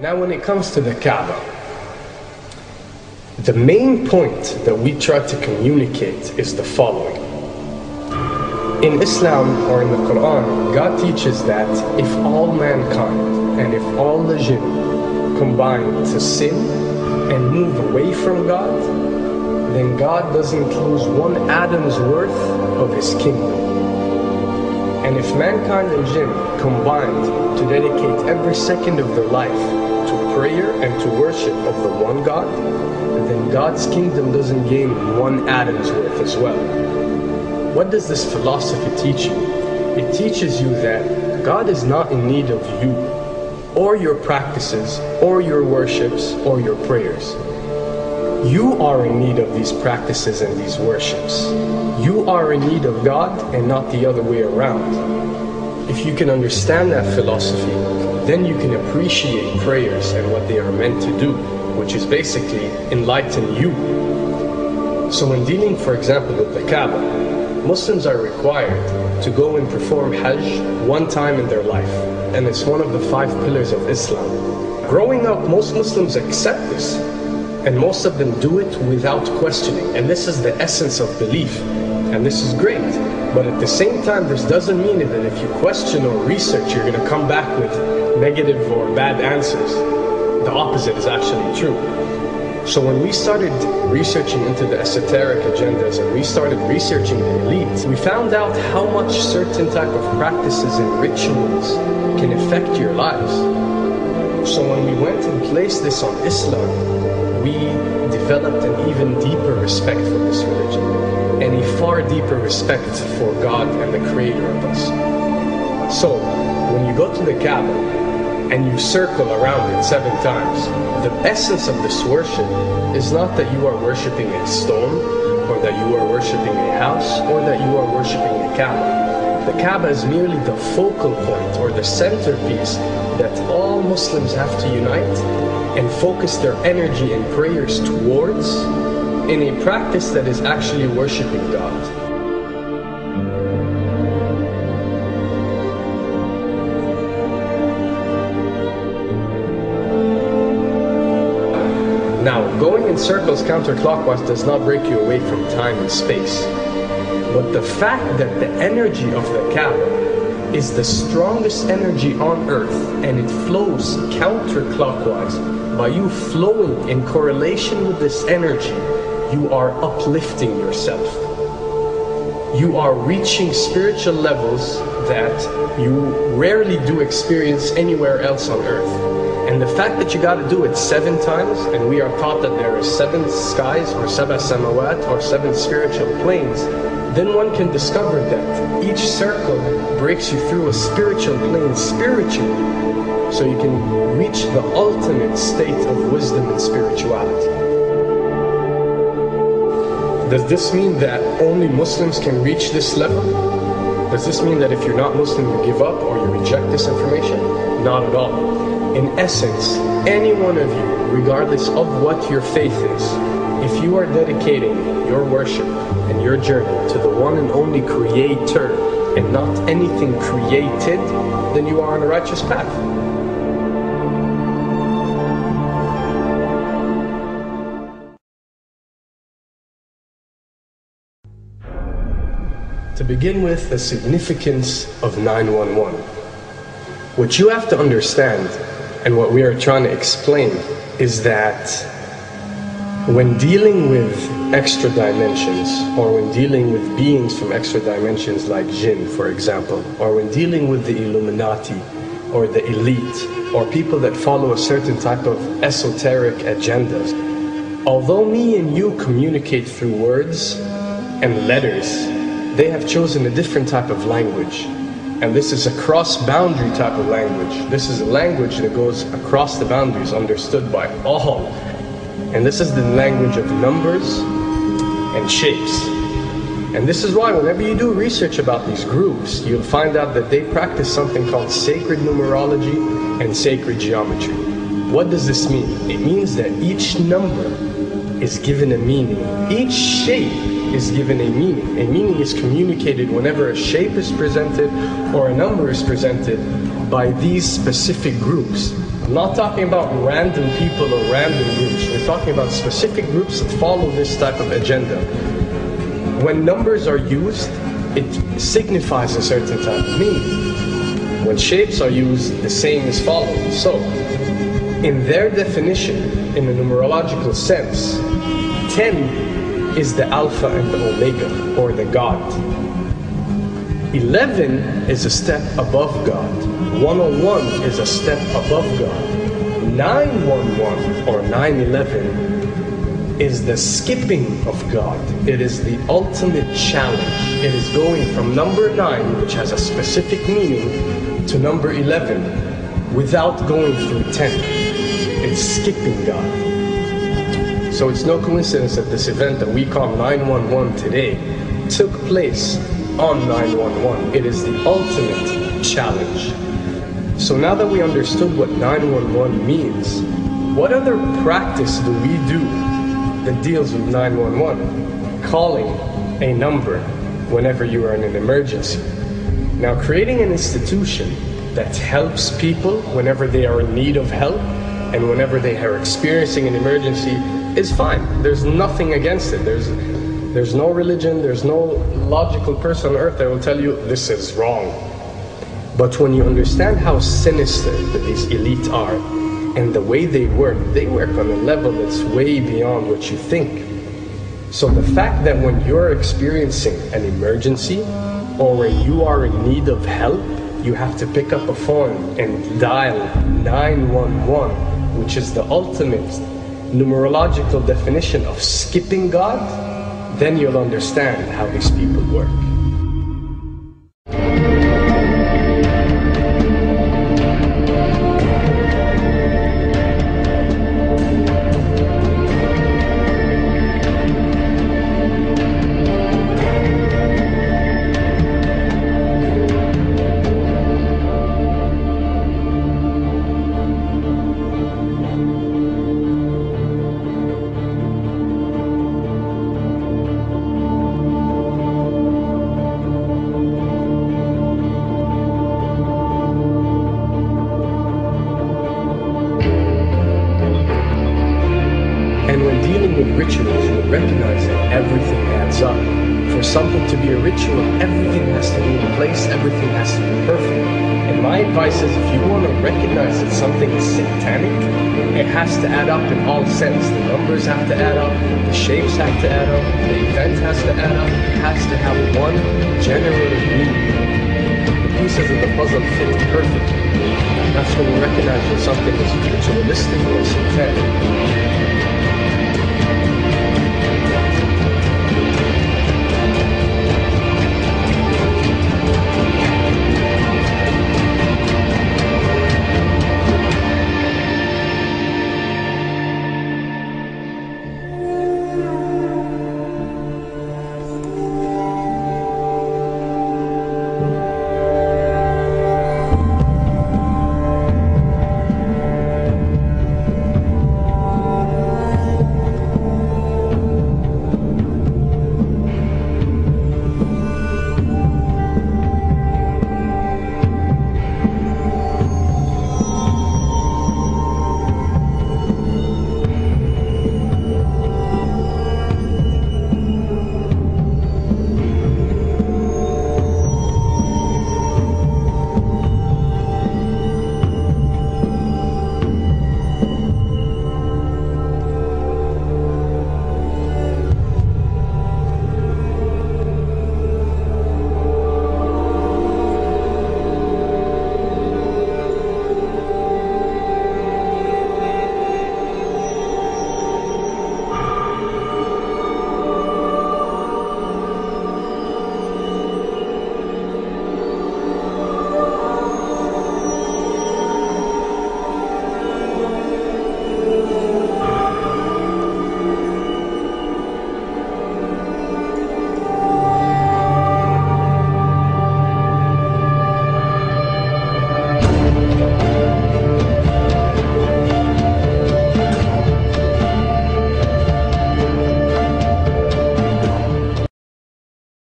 Now when it comes to the Kaaba, the main point that we try to communicate is the following. In Islam or in the Quran, God teaches that if all mankind and if all the jinn combine to sin and move away from God, then God doesn't lose one atom's worth of His kingdom. And if mankind and jinn combined to dedicate every second of their life to prayer and to worship of the one God, then God's kingdom doesn't gain one atom's worth as well. What does this philosophy teach you? It teaches you that God is not in need of you, or your practices, or your worships, or your prayers. You are in need of these practices and these worships. You are in need of God and not the other way around. If you can understand that philosophy, then you can appreciate prayers and what they are meant to do, which is basically enlighten you. So when dealing, for example, with the Kaaba, Muslims are required to go and perform Hajj one time in their life, and it's one of the 5 pillars of Islam. Growing up, most Muslims accept this, and most of them do it without questioning, and this is the essence of belief, and this is great. But at the same time, this doesn't mean that if you question or research, you're going to come back with negative or bad answers. The opposite is actually true. So when we started researching into the esoteric agendas and we started researching the elite, we found out how much certain type of practices and rituals can affect your lives. So when we went and placed this on Islam, we developed an even deeper respect for this religion and a far deeper respect for God and the creator of us. So when you go to the Kaaba and you circle around it 7 times, the essence of this worship is not that you are worshipping a stone, or that you are worshipping a house, or that you are worshipping a Kaaba. The Kaaba is merely the focal point or the centerpiece that all Muslims have to unite and focus their energy and prayers towards in a practice that is actually worshipping God. Now, going in circles counterclockwise does not break you away from time and space. But the fact that the energy of the Kaaba is the strongest energy on earth and it flows counterclockwise, by you flowing in correlation with this energy, you are uplifting yourself. You are reaching spiritual levels that you rarely do experience anywhere else on earth. And the fact that you got to do it 7 times, and we are taught that there are 7 skies or 7 samawat or 7 spiritual planes, then one can discover that each circle breaks you through a spiritual plane spiritually, so you can reach the ultimate state of wisdom and spirituality. Does this mean that only Muslims can reach this level? Does this mean that if you're not Muslim you give up or you reject this information? Not at all. In essence, any one of you, regardless of what your faith is, if you are dedicating your worship and your journey to the one and only Creator and not anything created, then you are on a righteous path. To begin with, the significance of 911. What you have to understand, and what we are trying to explain, is that when dealing with extra dimensions, or when dealing with beings from extra dimensions like jinn, for example, or when dealing with the Illuminati, or the elite, or people that follow a certain type of esoteric agendas, although me and you communicate through words and letters, they have chosen a different type of language. And this is a cross-boundary type of language. This is a language that goes across the boundaries, understood by all. And this is the language of numbers and shapes. And this is why whenever you do research about these groups, you'll find out that they practice something called sacred numerology and sacred geometry. What does this mean? It means that each number is given a meaning. Each shape is given a meaning. A meaning is communicated whenever a shape is presented or a number is presented by these specific groups. I'm not talking about random people or random groups. We're talking about specific groups that follow this type of agenda. When numbers are used, it signifies a certain type of meaning. When shapes are used, the same is followed. So, in their definition, in a numerological sense, 10 is the Alpha and the Omega, or the God. 11 is a step above God. 101 is a step above God. 911 or 911 is the skipping of God. It is the ultimate challenge. It is going from number 9, which has a specific meaning, to number 11 without going through 10. It's skipping God. So it's no coincidence that this event that we call 911 today took place on 911. It is the ultimate challenge. So now that we understood what 911 means, what other practice do we do that deals with 911? Calling a number whenever you are in an emergency. Now, creating an institution that helps people whenever they are in need of help and whenever they are experiencing an emergency is fine. There's nothing against it. There's no religion, there's no logical person on earth that will tell you this is wrong. But when you understand how sinister that these elite are and the way they work on a level that's way beyond what you think. So the fact that when you're experiencing an emergency or when you are in need of help, you have to pick up a phone and dial 911, which is the ultimate numerological definition of skipping God, then you'll understand how these people work. Rituals, you recognize that everything adds up. For something to be a ritual, everything has to be in place, everything has to be perfect. And my advice is, if you want to recognize that something is satanic, it has to add up in all sense. The numbers have to add up, the shapes have to add up, the event has to add up, it has to have one general meaning. The pieces of the puzzle fit perfectly. That's when you recognize when something is ritualistic or satanic.